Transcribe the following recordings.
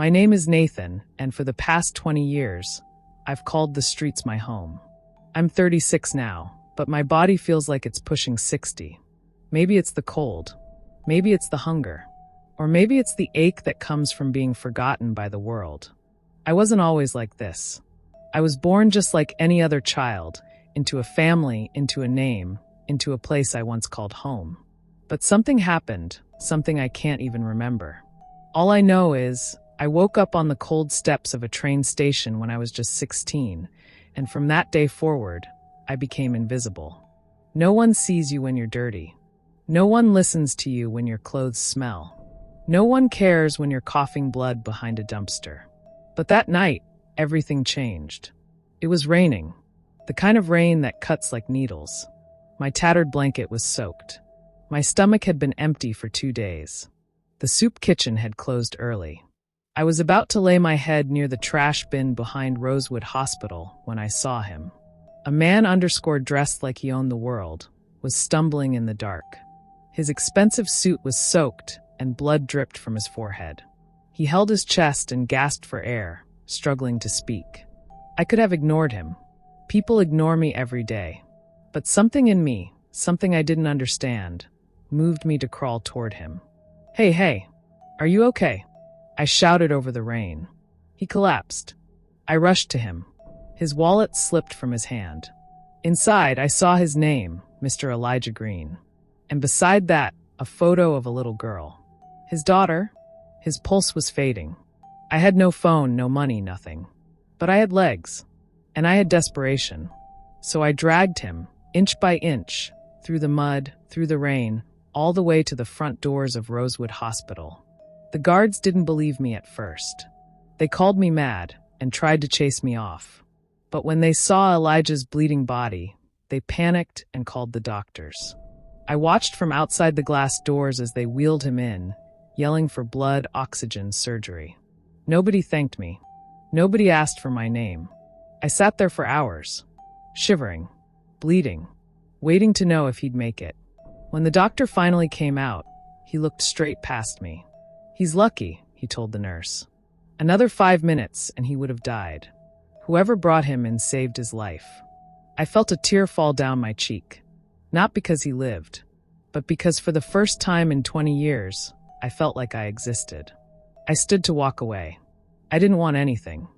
My name is Nathan, and for the past 20 years, I've called the streets my home. I'm 36 now, but my body feels like it's pushing 60. Maybe it's the cold. Maybe it's the hunger. Or maybe it's the ache that comes from being forgotten by the world. I wasn't always like this. I was born just like any other child, into a family, into a name, into a place I once called home. But something happened, something I can't even remember. All I know is, I woke up on the cold steps of a train station when I was just 16, and from that day forward, I became invisible. No one sees you when you're dirty. No one listens to you when your clothes smell. No one cares when you're coughing blood behind a dumpster. But that night, everything changed. It was raining, the kind of rain that cuts like needles. My tattered blanket was soaked. My stomach had been empty for 2 days. The soup kitchen had closed early. I was about to lay my head near the trash bin behind Rosewood Hospital when I saw him. A man dressed like he owned the world, was stumbling in the dark. His expensive suit was soaked and blood dripped from his forehead. He held his chest and gasped for air, struggling to speak. I could have ignored him. People ignore me every day. But something in me, something I didn't understand, moved me to crawl toward him. Hey, are you okay? I shouted over the rain. He collapsed. I rushed to him. His wallet slipped from his hand. Inside, I saw his name, Mr. Elijah Green. And beside that, a photo of a little girl. His daughter. His pulse was fading. I had no phone, no money, nothing. But I had legs. And I had desperation. So I dragged him, inch by inch, through the mud, through the rain, all the way to the front doors of Rosewood Hospital. The guards didn't believe me at first. They called me mad and tried to chase me off. But when they saw Elijah's bleeding body, they panicked and called the doctors. I watched from outside the glass doors as they wheeled him in, yelling for blood, oxygen, surgery. Nobody thanked me. Nobody asked for my name. I sat there for hours, shivering, bleeding, waiting to know if he'd make it. When the doctor finally came out, he looked straight past me. He's lucky, he told the nurse. Another 5 minutes and he would have died. Whoever brought him in saved his life. I felt a tear fall down my cheek. Not because he lived, but because for the first time in 20 years, I felt like I existed. I stood to walk away. I didn't want anything.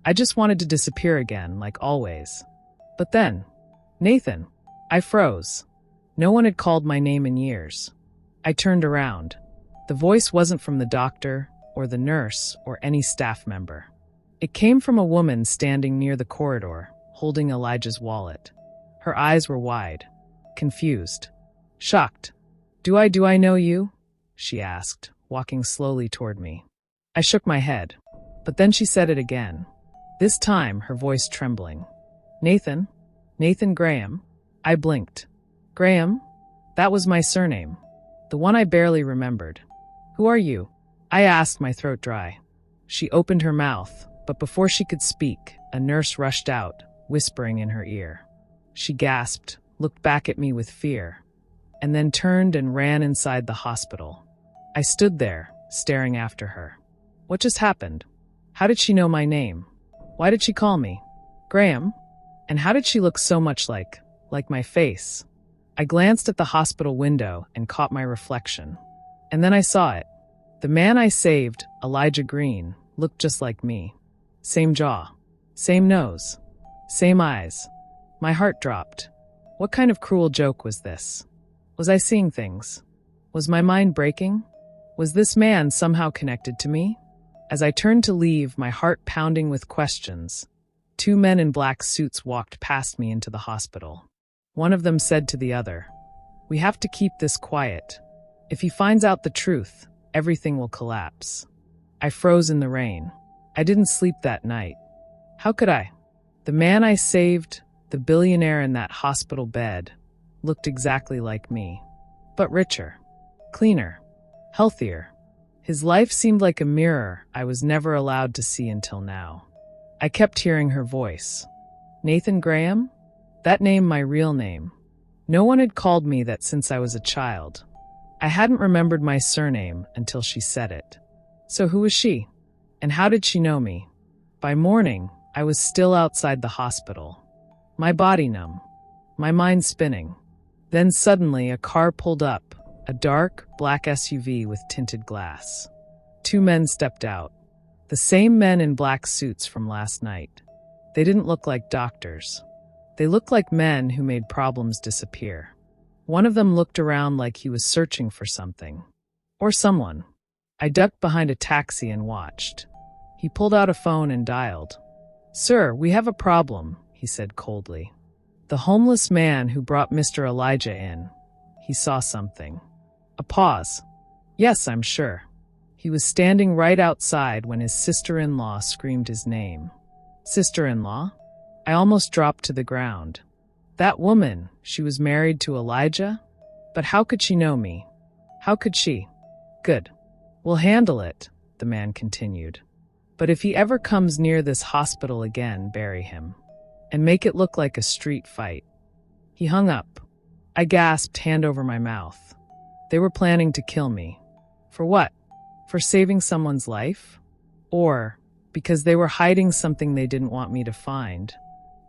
I just wanted to disappear again, like always. But then, Nathan, I froze. No one had called my name in years. I turned around. The voice wasn't from the doctor, or the nurse, or any staff member. It came from a woman standing near the corridor, holding Elijah's wallet. Her eyes were wide, confused, shocked. Do I know you? She asked, walking slowly toward me. I shook my head, but then she said it again. This time, her voice trembling. Nathan? Nathan Graham? I blinked. Graham? That was my surname. The one I barely remembered. Who are you? I asked, my throat dry. She opened her mouth, but before she could speak, a nurse rushed out, whispering in her ear. She gasped, looked back at me with fear, and then turned and ran inside the hospital. I stood there, staring after her. What just happened? How did she know my name? Why did she call me Graham? And how did she look so much like my face? I glanced at the hospital window and caught my reflection. And then I saw it. The man I saved, Elijah Green, looked just like me. Same jaw, same nose, same eyes. My heart dropped. What kind of cruel joke was this? Was I seeing things? Was my mind breaking? Was this man somehow connected to me? As I turned to leave, my heart pounding with questions, 2 men in black suits walked past me into the hospital. One of them said to the other, "We have to keep this quiet. If he finds out the truth, everything will collapse." I froze in the rain. I didn't sleep that night. How could I? The man I saved, the billionaire in that hospital bed, looked exactly like me, but richer, cleaner, healthier. His life seemed like a mirror I was never allowed to see until now. I kept hearing her voice. Nathan Graham? That name, my real name. No one had called me that since I was a child. I hadn't remembered my surname until she said it. So who was she? And how did she know me? By morning, I was still outside the hospital. My body numb, my mind spinning. Then suddenly a car pulled up, a dark, black SUV with tinted glass. 2 men stepped out. The same men in black suits from last night. They didn't look like doctors. They looked like men who made problems disappear. One of them looked around like he was searching for something. Or someone. I ducked behind a taxi and watched. He pulled out a phone and dialed. "Sir, we have a problem," he said coldly. The homeless man who brought Mr. Elijah in. He saw something. A pause. "Yes, I'm sure." He was standing right outside when his sister-in-law screamed his name. Sister-in-law? I almost dropped to the ground. That woman, she was married to Elijah? But how could she know me? How could she? "Good. We'll handle it," the man continued. "But if he ever comes near this hospital again, bury him. And make it look like a street fight." He hung up. I gasped, hand over my mouth. They were planning to kill me. For what? For saving someone's life? Or because they were hiding something they didn't want me to find?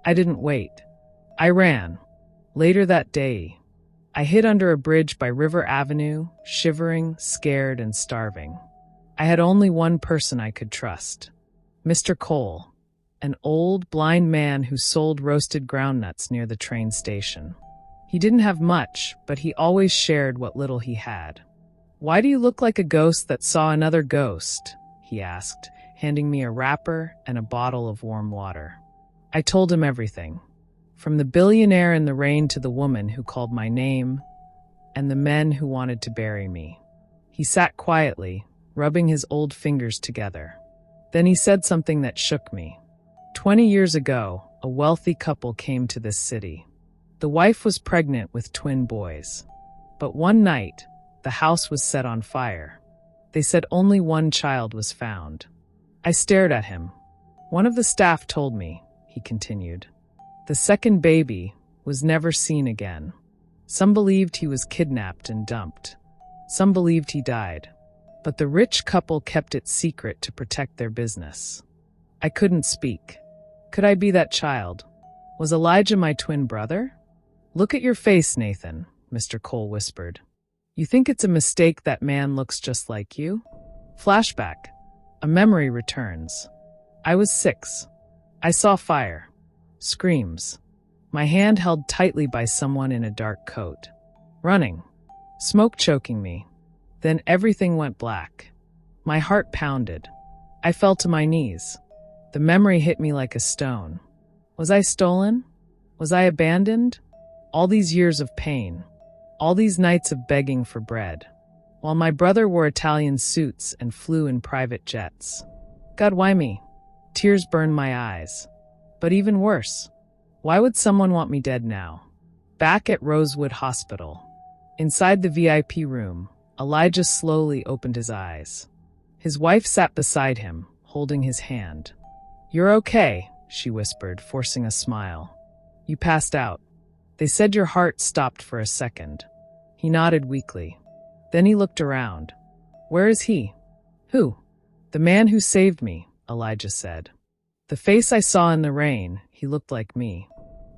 I didn't wait. I ran. Later that day, I hid under a bridge by River Avenue, shivering, scared, and starving. I had only one person I could trust. Mr. Cole, an old, blind man who sold roasted groundnuts near the train station. He didn't have much, but he always shared what little he had. "Why do you look like a ghost that saw another ghost?" he asked, handing me a wrapper and a bottle of warm water. I told him everything. From the billionaire in the rain to the woman who called my name, and the men who wanted to bury me. He sat quietly, rubbing his old fingers together. Then he said something that shook me. 20 years ago, a wealthy couple came to this city. The wife was pregnant with twin boys. But one night, the house was set on fire. They said only one child was found. I stared at him. "One of the staff told me," he continued. "The second baby was never seen again. Some believed he was kidnapped and dumped. Some believed he died. But the rich couple kept it secret to protect their business." I couldn't speak. Could I be that child? Was Elijah my twin brother? "Look at your face, Nathan," Mr. Cole whispered. "You think it's a mistake that man looks just like you?" Flashback. A memory returns. I was 6. I saw fire. Screams. My hand held tightly by someone in a dark coat. Running. Smoke choking me. Then everything went black. My heart pounded. I fell to my knees. The memory hit me like a stone. Was I stolen? Was I abandoned? All these years of pain. All these nights of begging for bread. While my brother wore Italian suits and flew in private jets. God, why me? Tears burned my eyes. But even worse, why would someone want me dead now? Back at Rosewood Hospital. Inside the VIP room, Elijah slowly opened his eyes. His wife sat beside him, holding his hand. "You're okay," she whispered, forcing a smile. "You passed out. They said your heart stopped for a second." He nodded weakly. Then he looked around. "Where is he?" "Who?" "The man who saved me," Elijah said. The face I saw in the rain, he looked like me.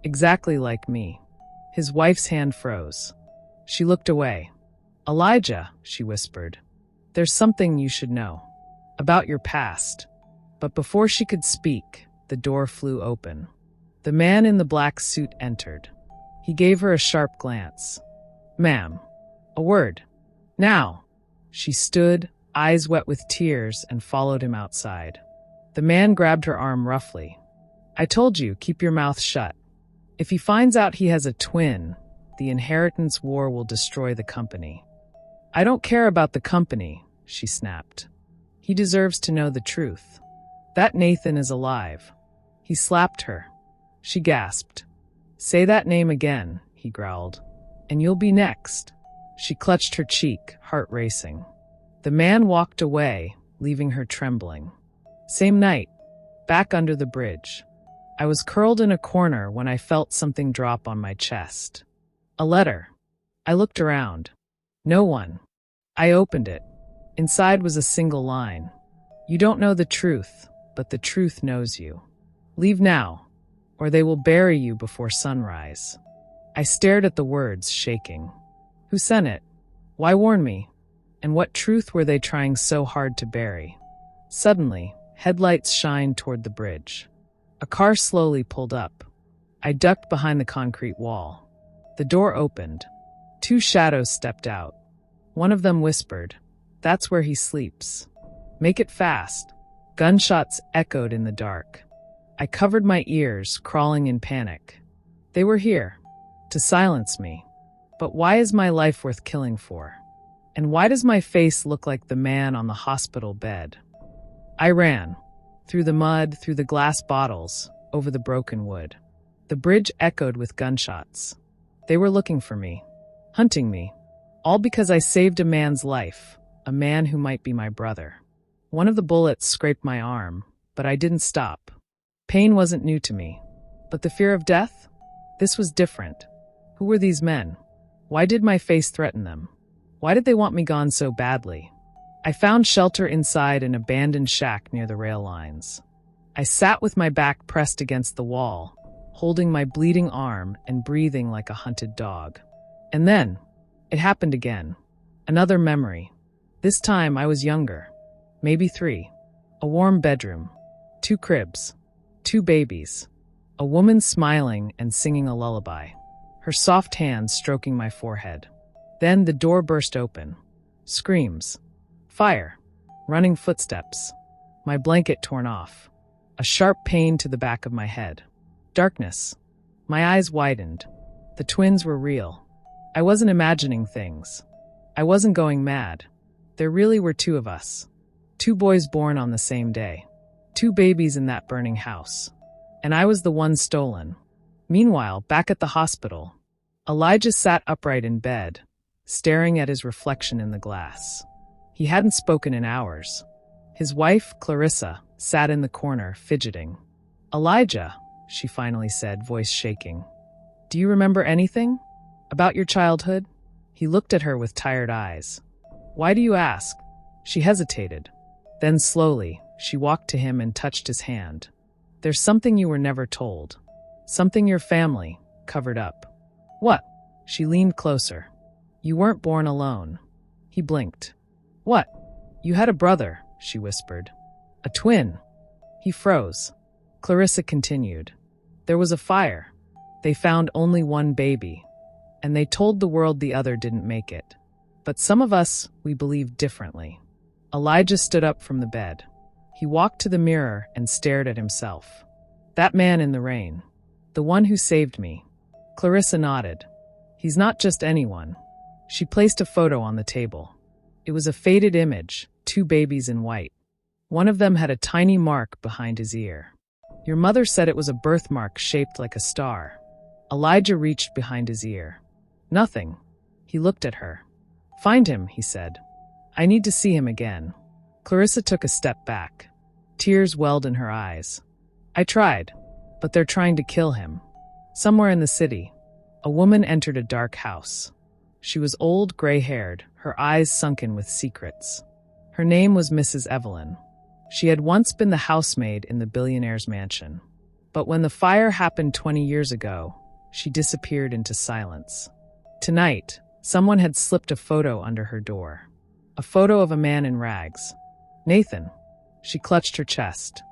Exactly like me. His wife's hand froze. She looked away. "Elijah," she whispered, "there's something you should know. About your past." But before she could speak, the door flew open. The man in the black suit entered. He gave her a sharp glance. "Ma'am." "A word." "Now." She stood, eyes wet with tears, and followed him outside. The man grabbed her arm roughly. "I told you, keep your mouth shut. If he finds out he has a twin, the inheritance war will destroy the company." "I don't care about the company," she snapped. "He deserves to know the truth. That Nathan is alive." He slapped her. She gasped. "Say that name again," he growled, "and you'll be next." She clutched her cheek, heart racing. The man walked away, leaving her trembling. Same night, back under the bridge. I was curled in a corner when I felt something drop on my chest. A letter. I looked around. No one. I opened it. Inside was a single line. You don't know the truth, but the truth knows you. Leave now, or they will bury you before sunrise. I stared at the words, shaking. Who sent it? Why warn me? And what truth were they trying so hard to bury? Suddenly, headlights shined toward the bridge. A car slowly pulled up. I ducked behind the concrete wall. The door opened. 2 shadows stepped out. One of them whispered, "That's where he sleeps. Make it fast." Gunshots echoed in the dark. I covered my ears, crawling in panic. They were here, to silence me. But why is my life worth killing for? And why does my face look like the man on the hospital bed? I ran. Through the mud, through the glass bottles, over the broken wood. The bridge echoed with gunshots. They were looking for me, hunting me, all because I saved a man's life, a man who might be my brother. One of the bullets scraped my arm, but I didn't stop. Pain wasn't new to me. But the fear of death? This was different. Who were these men? Why did my face threaten them? Why did they want me gone so badly? I found shelter inside an abandoned shack near the rail lines. I sat with my back pressed against the wall, holding my bleeding arm and breathing like a hunted dog. And then, it happened again. Another memory. This time I was younger. Maybe 3. A warm bedroom. 2 cribs. 2 babies. A woman smiling and singing a lullaby. Her soft hands stroking my forehead. Then the door burst open. Screams. Fire. Running footsteps. My blanket torn off. A sharp pain to the back of my head. Darkness. My eyes widened. The twins were real. I wasn't imagining things. I wasn't going mad. There really were 2 of us. 2 boys born on the same day. 2 babies in that burning house. And I was the one stolen. Meanwhile, back at the hospital, Elijah sat upright in bed, staring at his reflection in the glass. He hadn't spoken in hours. His wife, Clarissa, sat in the corner, fidgeting. "Elijah," she finally said, voice shaking. "Do you remember anything? About your childhood?" He looked at her with tired eyes. "Why do you ask?" She hesitated. Then slowly, she walked to him and touched his hand. "There's something you were never told. Something your family covered up." "What?" She leaned closer. "You weren't born alone." He blinked. "What?" "You had a brother," she whispered. "A twin." He froze. Clarissa continued. "There was a fire. They found only one baby. And they told the world the other didn't make it. But some of us, we believed differently." Elijah stood up from the bed. He walked to the mirror and stared at himself. "That man in the rain. The one who saved me." Clarissa nodded. "He's not just anyone." She placed a photo on the table. It was a faded image, 2 babies in white. One of them had a tiny mark behind his ear. "Your mother said it was a birthmark shaped like a star." Elijah reached behind his ear. "Nothing." He looked at her. "Find him," he said. "I need to see him again." Clarissa took a step back. Tears welled in her eyes. "I tried, but they're trying to kill him." Somewhere in the city, a woman entered a dark house. She was old, gray-haired, her eyes sunken with secrets. Her name was Mrs. Evelyn. She had once been the housemaid in the Billionaire's mansion. But when the fire happened 20 years ago, she disappeared into silence. Tonight, someone had slipped a photo under her door. A photo of a man in rags. "Nathan." She clutched her chest.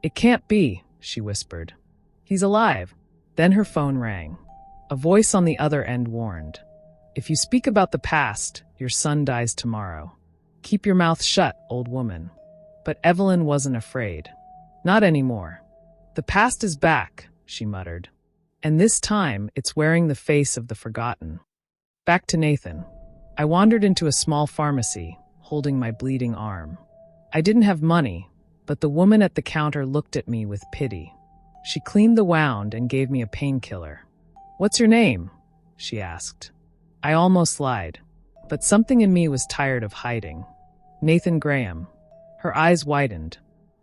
"It can't be," she whispered. "He's alive." Then her phone rang. A voice on the other end warned. "If you speak about the past, your son dies tomorrow. Keep your mouth shut, old woman." But Evelyn wasn't afraid. Not anymore. "The past is back," she muttered. "And this time, it's wearing the face of the forgotten." Back to Nathan. I wandered into a small pharmacy, holding my bleeding arm. I didn't have money, but the woman at the counter looked at me with pity. She cleaned the wound and gave me a painkiller. "What's your name?" she asked. I almost lied, but something in me was tired of hiding. "Nathan Graham." Her eyes widened.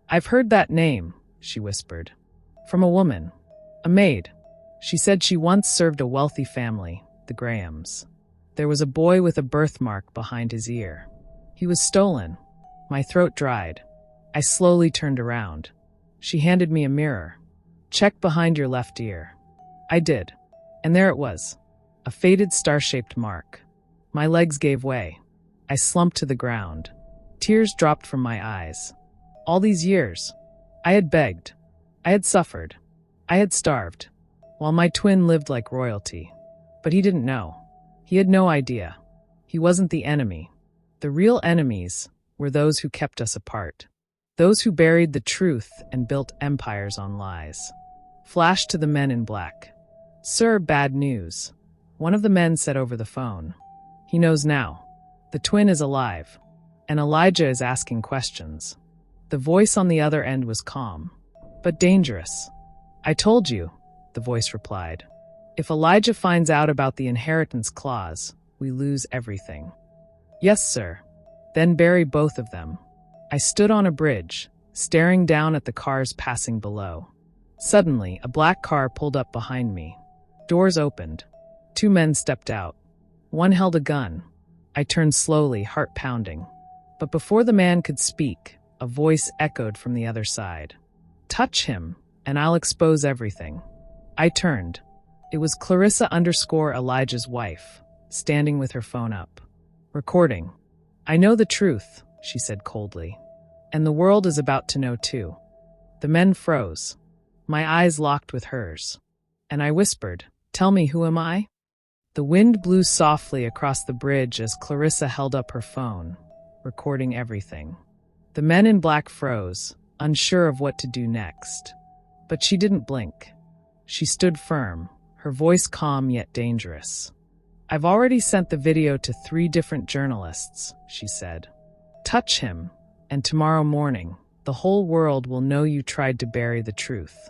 "I've heard that name," she whispered. "From a woman. A maid. She said she once served a wealthy family, the Grahams. There was a boy with a birthmark behind his ear. He was stolen." My throat dried. I slowly turned around. She handed me a mirror. "Check behind your left ear." I did. And there it was. A faded star-shaped mark. My legs gave way. I slumped to the ground. Tears dropped from my eyes. All these years, I had begged. I had suffered. I had starved. While my twin lived like royalty. But he didn't know. He had no idea. He wasn't the enemy. The real enemies were those who kept us apart. Those who buried the truth and built empires on lies. Flash to the men in black. "Sir, bad news." One of the men said over the phone. "He knows now. The twin is alive. And Elijah is asking questions." The voice on the other end was calm, but dangerous. "I told you," the voice replied. "If Elijah finds out about the inheritance clause, we lose everything." "Yes, sir." "Then bury both of them." I stood on a bridge, staring down at the cars passing below. Suddenly, a black car pulled up behind me. Doors opened. 2 men stepped out. One held a gun. I turned slowly, heart pounding. But before the man could speak, a voice echoed from the other side. "Touch him, and I'll expose everything." I turned. It was Clarissa_Elijah's wife, standing with her phone up. Recording. "I know the truth," she said coldly. "And the world is about to know too." The men froze. My eyes locked with hers. And I whispered, "Tell me, who am I?" The wind blew softly across the bridge as Clarissa held up her phone, recording everything. The men in black froze, unsure of what to do next. But she didn't blink. She stood firm, her voice calm yet dangerous. "I've already sent the video to 3 different journalists," she said. "Touch him, and tomorrow morning, the whole world will know you tried to bury the truth."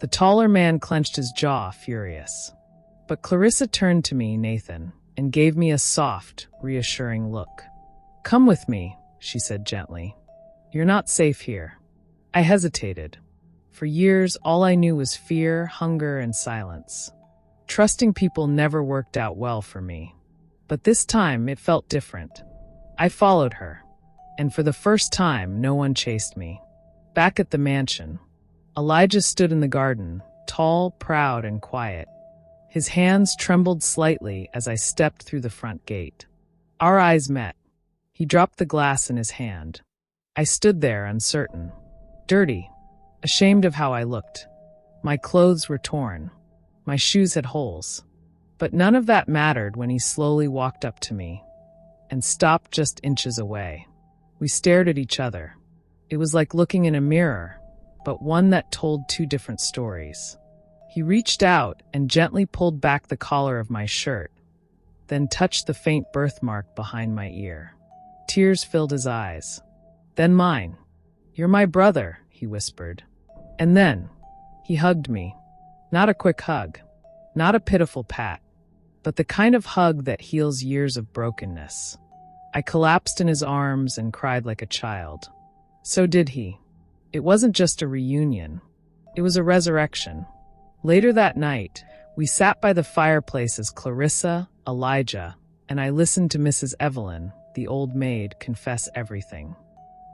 The taller man clenched his jaw, furious. But Clarissa turned to me, Nathan, and gave me a soft, reassuring look. "Come with me," she said gently. "You're not safe here." I hesitated. For years, all I knew was fear, hunger, and silence. Trusting people never worked out well for me. But this time, it felt different. I followed her. And for the first time, no one chased me. Back at the mansion, Elijah stood in the garden, tall, proud, and quiet. His hands trembled slightly as I stepped through the front gate. Our eyes met. He dropped the glass in his hand. I stood there, uncertain, dirty, ashamed of how I looked. My clothes were torn. My shoes had holes. But none of that mattered when he slowly walked up to me and stopped just inches away. We stared at each other. It was like looking in a mirror, but one that told 2 different stories. He reached out and gently pulled back the collar of my shirt, then touched the faint birthmark behind my ear. Tears filled his eyes. Then mine. "You're my brother," he whispered. And then, he hugged me. Not a quick hug, not a pitiful pat, but the kind of hug that heals years of brokenness. I collapsed in his arms and cried like a child. So did he. It wasn't just a reunion. It was a resurrection. Later that night, we sat by the fireplace as Clarissa, Elijah, and I listened to Mrs. Evelyn, the old maid, confess everything.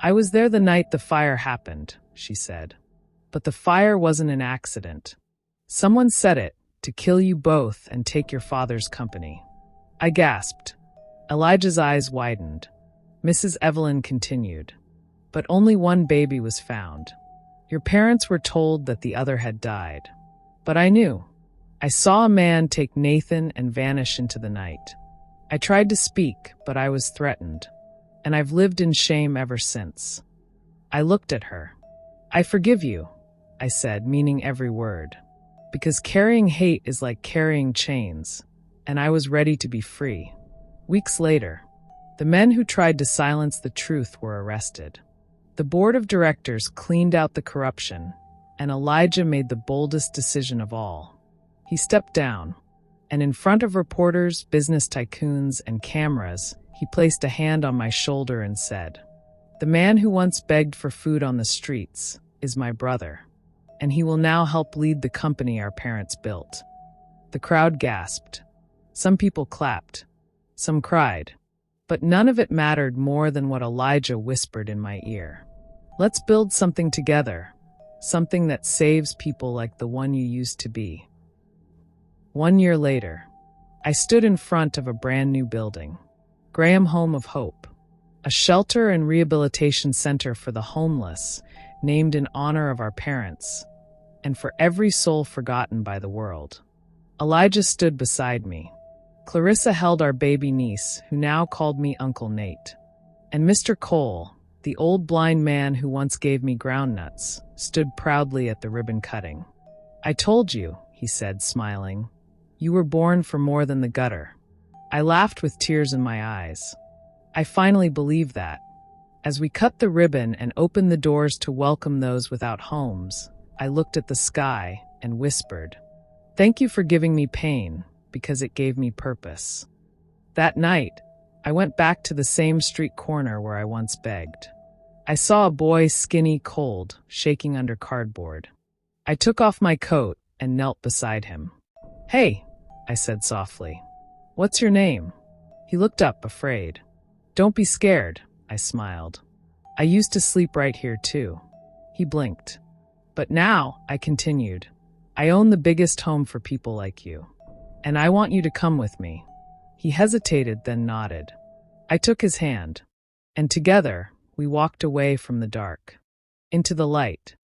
"I was there the night the fire happened," she said. "But the fire wasn't an accident. Someone set it to kill you both and take your father's company." I gasped. Elijah's eyes widened. Mrs. Evelyn continued. "But only one baby was found. Your parents were told that the other had died. But I knew. I saw a man take Nathan and vanish into the night. I tried to speak, but I was threatened. And I've lived in shame ever since." I looked at her. "I forgive you," I said, meaning every word. Because carrying hate is like carrying chains, and I was ready to be free. Weeks later, the men who tried to silence the truth were arrested. The board of directors cleaned out the corruption, and Elijah made the boldest decision of all. He stepped down, and in front of reporters, business tycoons, and cameras, he placed a hand on my shoulder and said, "The man who once begged for food on the streets is my brother, and he will now help lead the company our parents built." The crowd gasped. Some people clapped. Some cried. But none of it mattered more than what Elijah whispered in my ear. Let's build something together, something that saves people like the one you used to be. 1 year later, I stood in front of a brand new building, Graham Home of Hope, a shelter and rehabilitation center for the homeless, named in honor of our parents, and for every soul forgotten by the world. Elijah stood beside me. Clarissa held our baby niece, who now called me Uncle Nate. And Mr. Cole, the old blind man who once gave me groundnuts, stood proudly at the ribbon cutting. "I told you," he said, smiling. "You were born for more than the gutter." I laughed with tears in my eyes. I finally believed that. As we cut the ribbon and opened the doors to welcome those without homes, I looked at the sky and whispered, "Thank you for giving me pain, because it gave me purpose." That night, I went back to the same street corner where I once begged. I saw a boy, skinny, cold, shaking under cardboard. I took off my coat and knelt beside him. "Hey," I said softly. "What's your name?" He looked up, afraid. "Don't be scared," I smiled. "I used to sleep right here too." He blinked. "But now," I continued, "I own the biggest home for people like you. And I want you to come with me." He hesitated, then nodded. I took his hand, and together we walked away from the dark, into the light.